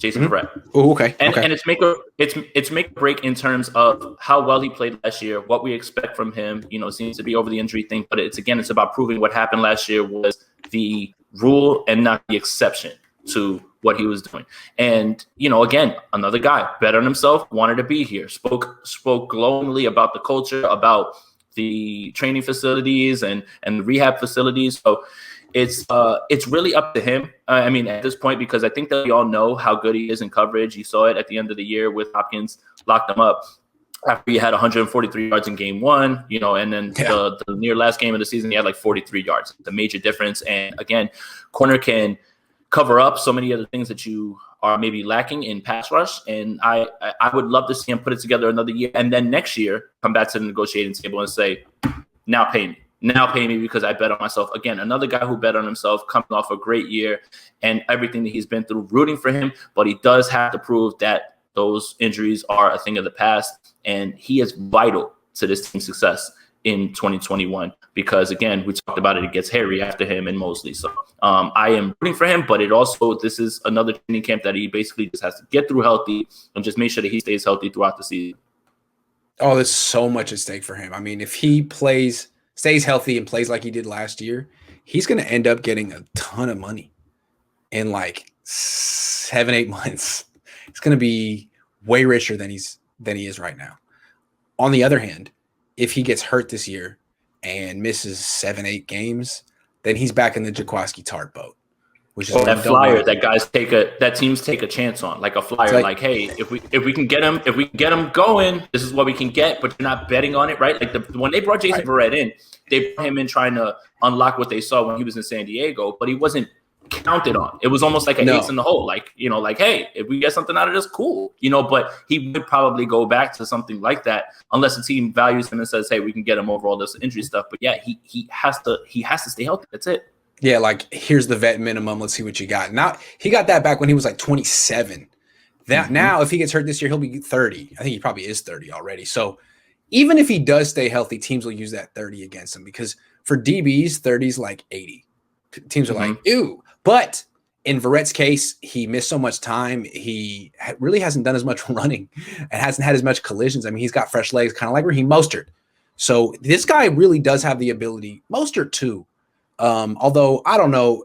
Jason Verrett. Oh, okay. And it's make or break in terms of how well he played last year, what we expect from him. You know, it seems to be over the injury thing, but it's about proving what happened last year was the rule and not the exception to what he was doing. And, you know, again, another guy, bet on himself, wanted to be here, spoke glowingly about the culture, about the training facilities and the rehab facilities. So it's really up to him. I mean, at this point, because I think that we all know how good he is in coverage. You saw it at the end of the year with Hopkins, locked him up after he had 143 yards in game one, you know, and then the near last game of the season, he had like 43 yards. It's a major difference. And again, corner can cover up so many other things that you are maybe lacking in pass rush. And I would love to see him put it together another year. And then next year, come back to the negotiating table and say, now pay me. Now pay me because I bet on myself. Again, another guy who bet on himself, coming off a great year and everything that he's been through, rooting for him. But he does have to prove that those injuries are a thing of the past. And he is vital to this team's success in 2021 because, again, we talked about it. It gets hairy after him and Mosley. So I am rooting for him. But this is another training camp that he basically just has to get through healthy and just make sure that he stays healthy throughout the season. Oh, there's so much at stake for him. I mean, if he stays healthy and plays like he did last year, he's going to end up getting a ton of money in like 7-8 months. It's going to be way richer than he is right now. On the other hand, if he gets hurt this year and misses 7-8 games, then he's back in the Jaquiski Tartt boat. Which is that flyer that teams take a chance on, like a flyer, like hey, if we can get him going, this is what we can get, but you're not betting on it, right? Like when they brought Jason Verrett in, they brought him in trying to unlock what they saw when he was in San Diego, but he wasn't counted on. It was almost like an ace in the hole, like, you know, like, hey, if we get something out of this, cool, you know, but he would probably go back to something like that unless the team values him and says, hey, we can get him over all this injury stuff. But yeah, he has to stay healthy. That's it. Yeah, like here's the vet minimum. Let's see what you got. Now he got that back when he was like 27. Now, if he gets hurt this year, he'll be 30. I think he probably is 30 already. So even if he does stay healthy, teams will use that 30 against him because for DBs, 30 is like 80. Teams are like, ew. But in Verrett's case, he missed so much time. He really hasn't done as much running and hasn't had as much collisions. I mean, he's got fresh legs, kind of like Raheem Mostert. So this guy really does have the ability. Mostert too. Although I don't know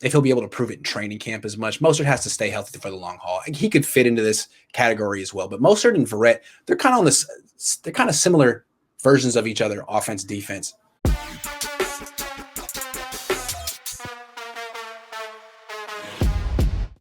if he'll be able to prove it in training camp as much. Mostert has to stay healthy for the long haul. He could fit into this category as well. But Mostert and Verrett, they're kind of on this. They're kind of similar versions of each other, offense, defense.